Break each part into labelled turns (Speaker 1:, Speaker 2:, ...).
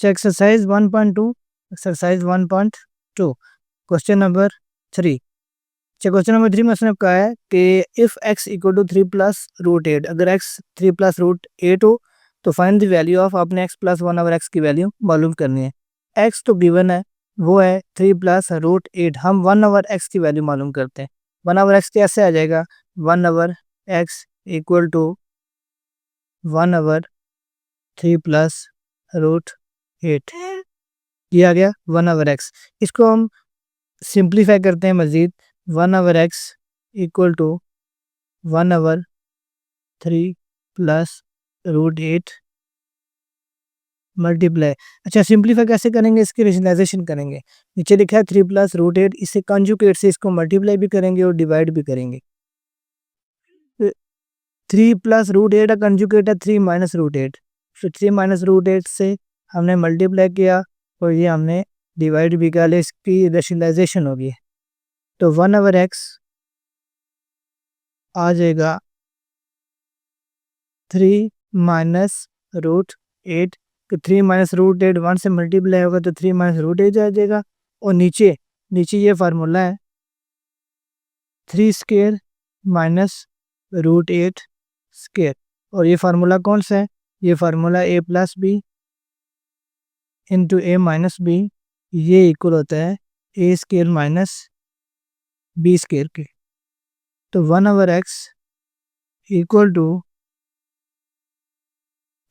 Speaker 1: Exercise 1.2 exercise 1.2 question number 3। Question number 3 में उसने कहा है कि if x equal to 3 plus root 8, अगर x 3 प्लस रूट 8 हो तो फाइंड द वैल्यू ऑफ, आपने x प्लस 1 ओवर x की वैल्यू मालूम करनी है। x तो गिवन है, वो है 3 प्लस रूट 8, हम 1 ओवर x की वैल्यू मालूम करते हैं। 1 ओवर x कैसे आ जाएगा, 1 over x equal to 1 over 3 plus root 8, ये आ गया 1 ओवर x। इसको हम सिंप्लीफाई करते हैं मज़ीद, 1 over x equal to 1 over 3 plus root 8 multiply. अच्छा, सिंप्लीफाई कैसे करेंगे, इसकी रेशनलाइजेशन करेंगे। नीचे लिखा है 3 प्लस रूट 8, इससे कंजुगेट से इसको मल्टीप्लाई भी करेंगे और डिवाइड भी करेंगे। 3 प्लस रूट 8 का कंजुगेट है 3 माइनस रूट 8, तो 3 माइनस रूट 8 से हमने मल्टीप्लाई किया और ये हमने डिवाइड भी किया, इसकी रेशनलाइजेशन होगी। तो 1 ओवर एक्स आ जाएगा 3 माइनस रूट 8, तो 3 माइनस रूट 8 1 से मल्टीप्लाई होगा तो 3 माइनस रूट 8 आ जाएगा। और नीचे नीचे ये फार्मूला है 3 स्क्वायर माइनस रूट 8 स्क्वायर, और ये फार्मूला कौन सा है, ये formula a plus B into A minus B, ये इक्वल होता है A square minus B square के। तो 1 over x equal to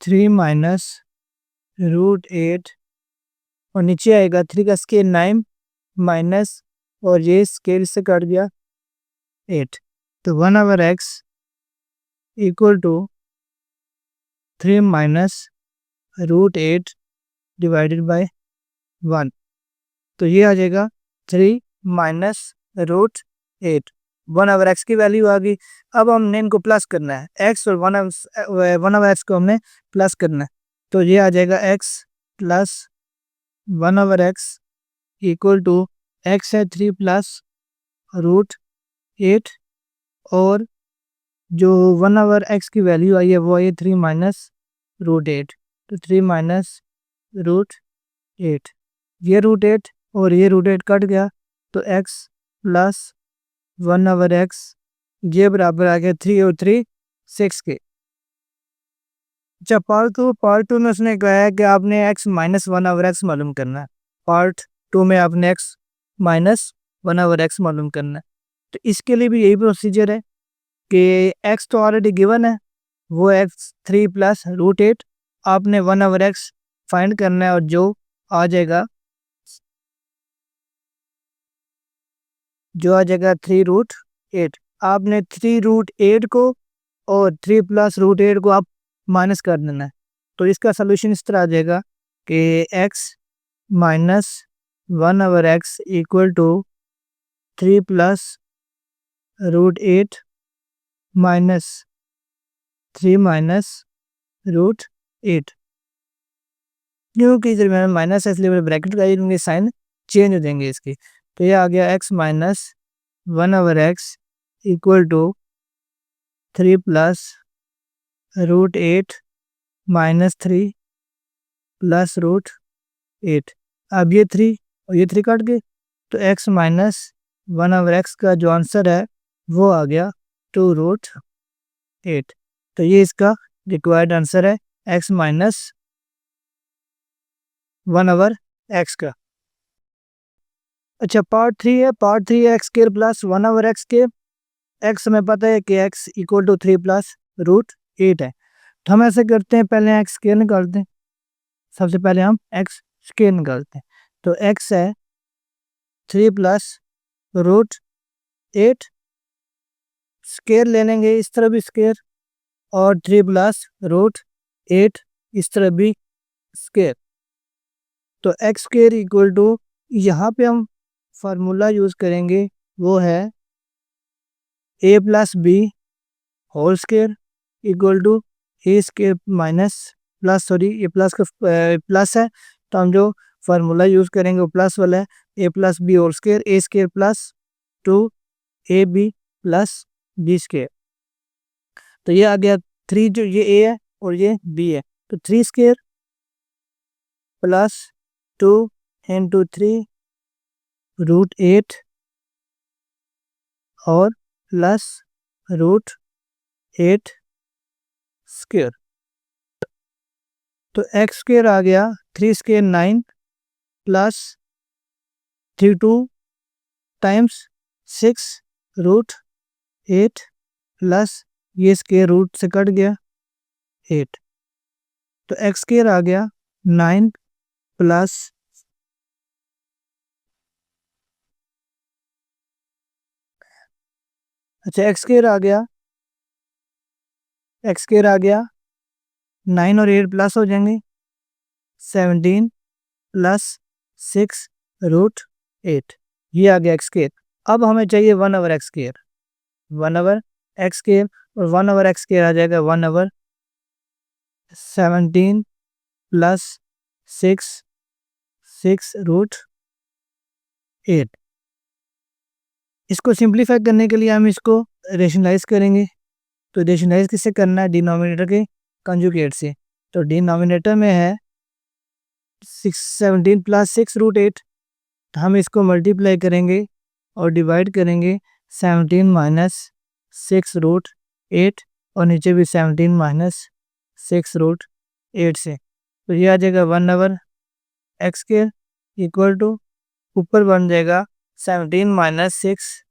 Speaker 1: 3 minus root 8, और नीचे आएगा 3 का स्केयर 9 माइनस, और ये स्केयर से कट गया 8, तो 1 over x equal to 3 minus root 8 divided by 1, तो ये आ जाएगा 3 माइनस रूट 8। 1 ओवर एक्स की वैल्यू आ गई। अब हमने इनको प्लस करना है, एक्स और 1 ओवर एक्स को हमने प्लस करना है, तो ये आ जाएगा x plus 1 over x equal to x है 3 प्लस रूट 8, और जो 1 ओवर एक्स की वैल्यू आई है वो आई 3 माइनस रूट 8, तो 3 माइनस रूट 8, ये रूट 8 और ये रूट 8 कट गया, तो एक्स प्लस 1 ओवर एक्स ये बराबर आ गया 3 और 3 6 के। अच्छा, पार्ट टू में उसने कहा है कि आपने x माइनस 1 ओवर एक्स मालूम करना है। पार्ट 2 में आपने x माइनस 1 ओवर एक्स मालूम करना है, तो इसके लिए भी यही प्रोसीजर है कि x तो ऑलरेडी गिवन है, वो x 3 प्लस रूट 8, आपने 1 ओवर एक्स फाइंड करना है, और जो आ जाएगा 3 रूट 8, आपने 3 रूट 8 को और 3 प्लस रूट 8 को आप माइनस कर देना है। तो इसका सोल्यूशन इस तरह आ जाएगा कि x minus 1 over x equal to 3 plus root 8 minus 3 minus root 8, क्योंकि इधर मैंने माइनस है इसलिए ब्रैकेट का साइन चेंज हो देंगे इसकी, तो ये आ गया x minus 1 over x equal to 3 plus root 8 minus 3 plus root 8। अब ये 3 और ये 3 कट गए, तो x माइनस 1 ओवर एक्स का जो आंसर है वो आ गया 2 रूट 8, तो ये इसका रिक्वायर्ड आंसर है x माइनस 1 ओवर एक्स का। अच्छा, पार्ट 3 है, पार्ट 3 है x square plus 1 over x के। एक्स हमें पता है कि x equal to 3 plus root 8 है, तो हम ऐसे करते हैं, पहले एक्स स्क्वायर निकालते हैं। सबसे पहले हम एक्स स्क्वायर निकालते हैं, तो x है 3 प्लस रूट 8, स्क्वायर ले लेंगे, इस तरह भी स्क्वायर, और 3 प्लस रूट 8 इस तरह भी स्क्वायर, तो एक्स स्क्वायर इक्वल टू, यहाँ पे हम फार्मूला यूज़ करेंगे, वो है a plus B whole square equal to A square minus plus, sorry ये प्लस का प्लस है, तो हम जो फार्मूला यूज़ करेंगे वो प्लस वाला है, A plus B whole square, A square plus 2ab plus B square, तो ये आ गया 3, जो ये a है और ये b है, तो 3 स्क्वायर प्लस 2 इंटू 3 रूट 8 और प्लस रूट 8 स्क्वेयर। तो एक्स स्क्वेयर आ गया 3 square 9 plus 32 times 6 root 8 plus ये स्क्वेयर रूट से कट गया 8। तो एक्स स्क्वेयर आ गया 9 प्लस अच्छा एक्स स्क्वेयर आ गया 9 और 8 प्लस हो जाएंगे 17 प्लस 6 रूट 8। ये आ गया एक्स स्क्वेयर। अब हमें चाहिए 1/x स्क्वेयर। 1/x स्क्वेयर और 1/x स्क्वेयर आ जाएगा 1/17 प्लस 6 रूट 8। इसको सिंप्लीफाई करने के लिए हम इसको रेशनलाइज करेंगे। तो रेशनलाइज किससे करना है? डिनोमिनेटर के कंजुगेट से। तो डिनोमिनेटर में है 17 प्लस 6 रूट 8। तो हम इसको मल्टीप्लाई करेंगे और डिवाइड करेंगे 17 माइनस 6 रूट 8 और नीचे भी 17 माइनस 6 रूट 8 से। तो ये आ जाएगा 1/x स्क्वेयर इक्वल टू ऊपर बन जाएगा 17 माइनस 6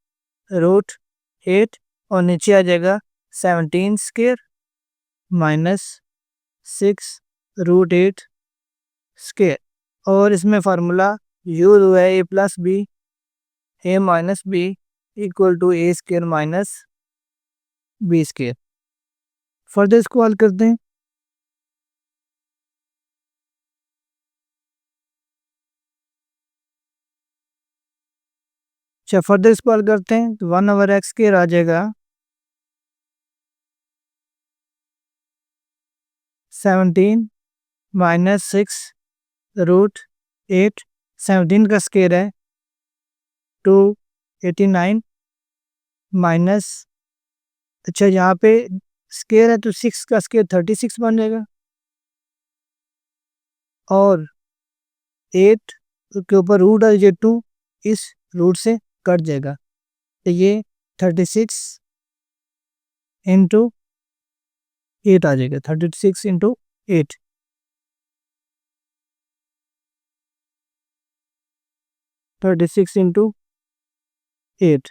Speaker 1: रूट 8 और नीचे आ जाएगा 17 स्क्वेयर माइनस 6 रूट 8 स्क्वेयर। और इसमें फार्मूला यूज हुआ है A plus B A minus B equal to A square minus B square. Further इसको हल करते हैं। अच्छा फर्दर इसको हल करते हैं तो 1/x स्क्वेयर आ जाएगा 17 माइनस 6 रूट 8। 17 का स्क्वेयर है 289 माइनस अच्छा यहाँ पे स्क्वेयर है तो 6 का स्क्वेयर 36 बन जाएगा और 8 के ऊपर रूट है ये 2 इस रूट से कट जाएगा। तो ये 36 इंटू 8 आ जाएगा 36 into 8। 36 into 8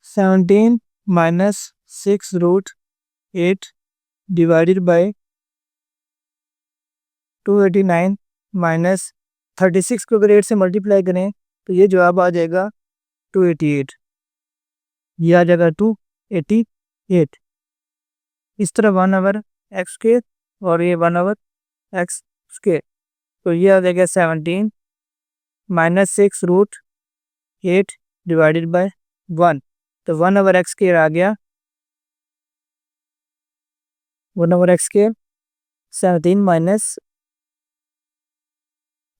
Speaker 1: 17 minus 6 root 8 divided by 289 minus 36 को अगर 8 से मल्टीप्लाई करें तो ये जवाब आ जाएगा 288। ये आ जाएगा 288। इस तरह 1/x स्क्वेयर और ये 1/x स्क्वेयर। तो ये आ जाएगा 17 माइनस 6 रूट 8 डिवाइडेड बाय 1। तो 1/x स्क्वेयर आ गया 1/x स्क्वेयर 17 माइनस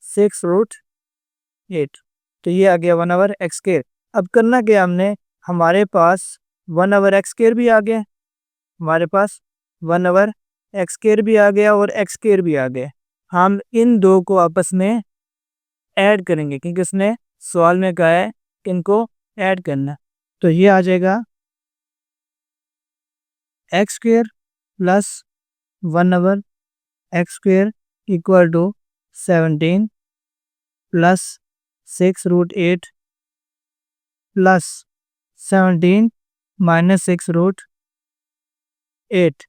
Speaker 1: 6 रूट 8। तो ये आ गया 1/x स्क्वेयर। अब करना क्या हमने, हमारे पास 1/x स्क्वेयर भी आ गया, हमारे पास 1/x स्क्वेयर भी आ गया और x स्क्वेयर भी आ गया। हम इन दो को आपस में ऐड करेंगे क्योंकि उसने सवाल में कहा है कि इनको ऐड करना। तो ये आ जाएगा x square plus 1/x square equal to 17 plus 6 root 8 plus 17 minus 6 root 8।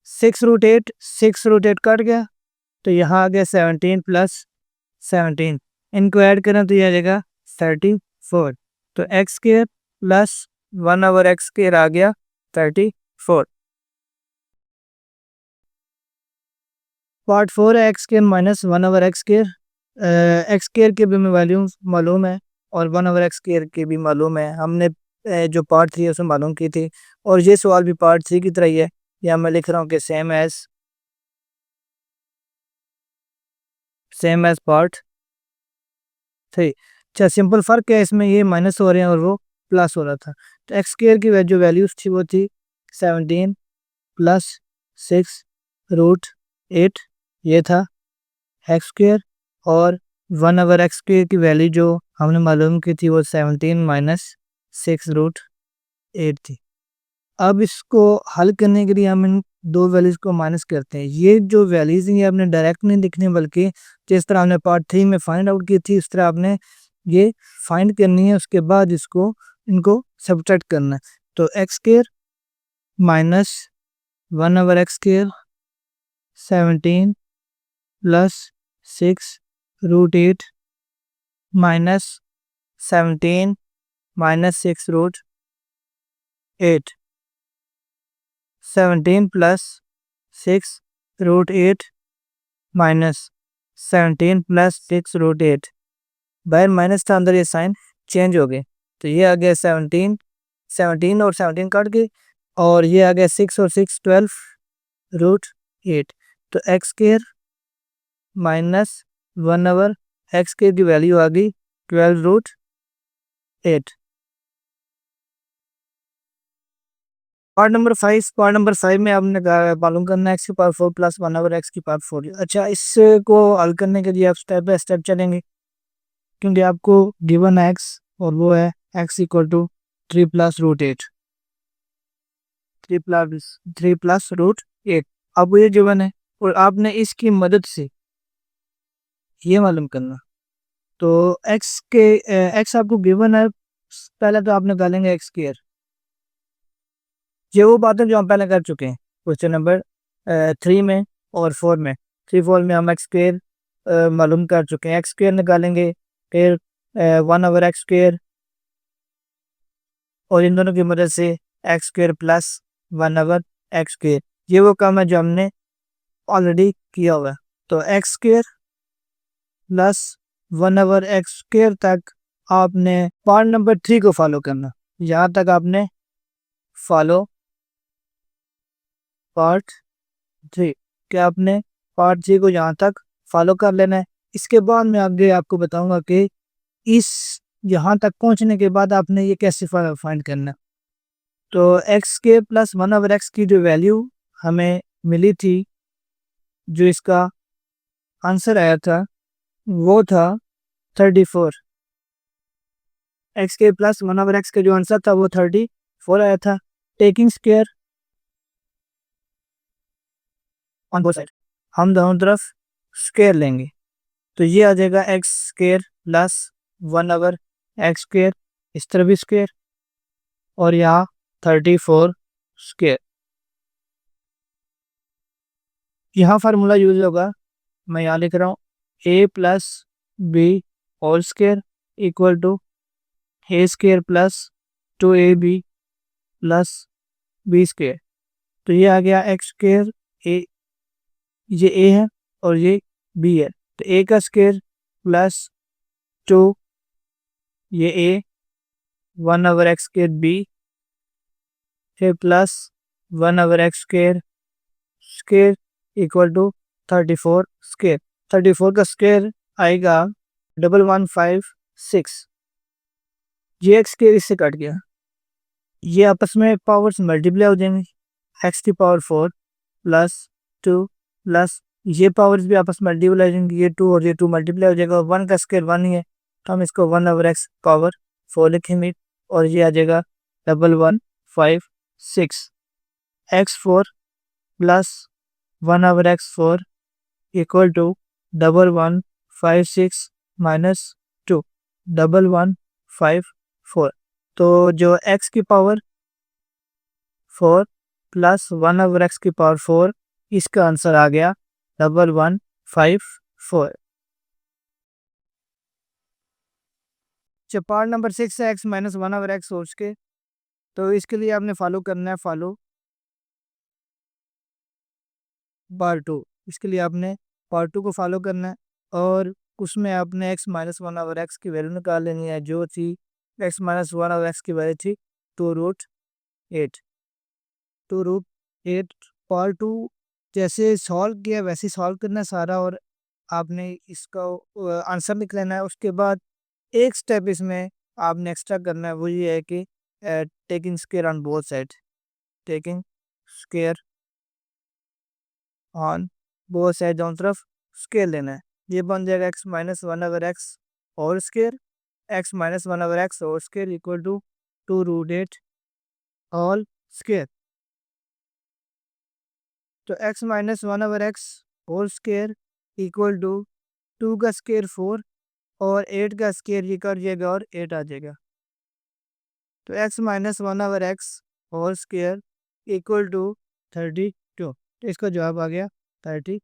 Speaker 1: 6 root 8 cut गया तो यहाँ आ गया 17 प्लस 17। इनको ऐड करें तो यह आ जाएगा 34। तो x square plus 1/x square आ गया 34। पार्ट 4 है x square minus 1/x square. x square के भी वैल्यू मालूम है और 1/x स्क्वेयर के भी मालूम है। हमने जो पार्ट 3 है उसमें मालूम की थी और ये सवाल भी पार्ट 3 की तरह ही है। या मैं लिख रहा हूँ कि सेम एज पार्ट 3। अच्छा सिंपल फ़र्क क्या है इसमें, ये माइनस हो रहे हैं और वो प्लस हो रहा था। तो एक्स स्क्वेयर की जो वैल्यूज थी वो थी 17 प्लस 6 रूट 8। ये था एक्स स्क्वेयर, और 1/x स्क्वेयर की वैल्यू जो हमने मालूम की थी वो 17 माइनस 6√8 थी। अब इसको हल करने के लिए हम इन दो वैल्यूज़ को माइनस करते हैं। ये जो वैल्यूज़ हैं ये आपने डायरेक्ट नहीं लिखनी, बल्कि जिस तरह हमने पार्ट 3 में फाइंड आउट की थी इस तरह आपने ये फाइंड करनी है, उसके बाद इनको सब्ट्रैक्ट करना है। तो x square minus 1/x square 17 plus 6√8 minus 17 minus 6√8, 17 plus 6√8 minus 17 plus 6√8, बाहर माइनस था, अंदर ये साइन चेंज हो गए, तो ये आ गया 17, 17 और 17 काट के, और ये आ गया 6 और 6 12√8। तो x square minus 1/x square की वैल्यू आ गई 12√8। पार्ट नंबर 5 में आपने मालूम करना है एक्स की पावर 4 प्लस 1/x की पावर 4। अच्छा, इसको हल करने के लिए आप स्टेप बाय स्टेप चलेंगे, क्योंकि आपको गिवन है एक्स, और वो है x equal to 3 plus root 8, 3 plus root 8। अब ये गिवन है और आपने इसकी मदद से ये मालूम करना। तो एक्स आपको गिवन है, पहले तो आप निकालेंगे एक्स स्क्वायर। ये वो बात है जो हम पहले कर चुके हैं क्वेश्चन नंबर 3 में और 4 में। 3 4 में हम एक्स स्क्वायर मालूम कर चुके हैं, एक्स स्क्वायर निकालेंगे, फिर 1/x स्क्वायर, और इन दोनों की मदद से x square plus 1/x square. ये वो काम है जो हमने ऑलरेडी किया हुआ है। तो x square plus 1/x square तक आपने पार्ट नंबर 3 को फॉलो करना। यहाँ तक आपने फॉलो पार्ट 3, क्या आपने पार्ट 3 को यहाँ तक फॉलो कर लेना है। इसके बाद मैं आगे आपको बताऊंगा कि इस यहाँ तक पहुँचने के बाद आपने ये कैसे फाइंड करना है। तो एक्स के प्लस 1/x की जो वैल्यू हमें मिली थी, जो इसका आंसर आया था वो था 34। एक्स के प्लस 1/x का जो आंसर था वो 34 आया था। Taking square on both side, हम दोनों तरफ स्क्वायर लेंगे, तो ये आ जाएगा x square plus 1/x square, इस तरफ भी स्क्वायर, और यहाँ 34 स्क्वायर। यहाँ फार्मूला यूज होगा, मैं यहाँ लिख रहा हूँ A plus B whole square equal to A square plus 2ab plus B square. तो ये आ गया एक्स स्क्वायर, ए, ये ए है और ये बी है, तो ए का स्क्वायर प्लस 2, ये ए, 1/x स्क्वायर बी, फिर plus 1/x square square equal to 34 square. 34 का स्क्वायर आएगा 1156। ये एक्स स्क्वायर इससे कट गया, ये आपस में पावर्स मल्टीप्लाई हो जाएंगे, एक्स की पावर 4 प्लस 2 प्लस ये पावर्स भी आपस में मल्टीप्लाई हो जाएंगी, ये 2 और ये 2 मल्टीप्लाई हो जाएगा, 1 का स्क्वायर 1 ही है, तो हम इसको 1/x पावर 4 लिखेंगे, और ये आ जाएगा 1156। x4 plus 1/x4 equal to 1156 minus 2, 1154। तो जो x की पावर 4 प्लस 1/x की पावर 4, इसका आंसर आ गया 1154। पार्ट नंबर 6 है एक्स माइनस 1/x सोच के, तो इसके लिए आपने फॉलो करना है फॉलो पार्ट 2। इसके लिए आपने पार्ट 2 को फॉलो करना है, और उसमें आपने एक्स माइनस 1/x की वैल्यू निकाल लेनी है, जो थी एक्स माइनस 1/x की वैल्यू थी 2√8। 2√8 पार्ट 2 जैसे सॉल्व किया वैसे सॉल्व करना है सारा, और आपने इसका आंसर लिख लेना है। उसके बाद एक स्टेप इसमें आपने एक्स्ट्रा करना है, वो ये है कि taking square on both side, taking square on बहुत साइड दोनों तरफ स्केयर लेना है। ये बन जाएगा X minus one over x whole square, X minus one over x whole square equal to 2√8 whole square. तो x minus one over x whole square equal to 2 का स्केयर 4 और 8 का स्केयर ये कर जाएगा और 8 आ जाएगा। तो x minus one over x whole square equal to 32। तो इसका जवाब आ गया 32।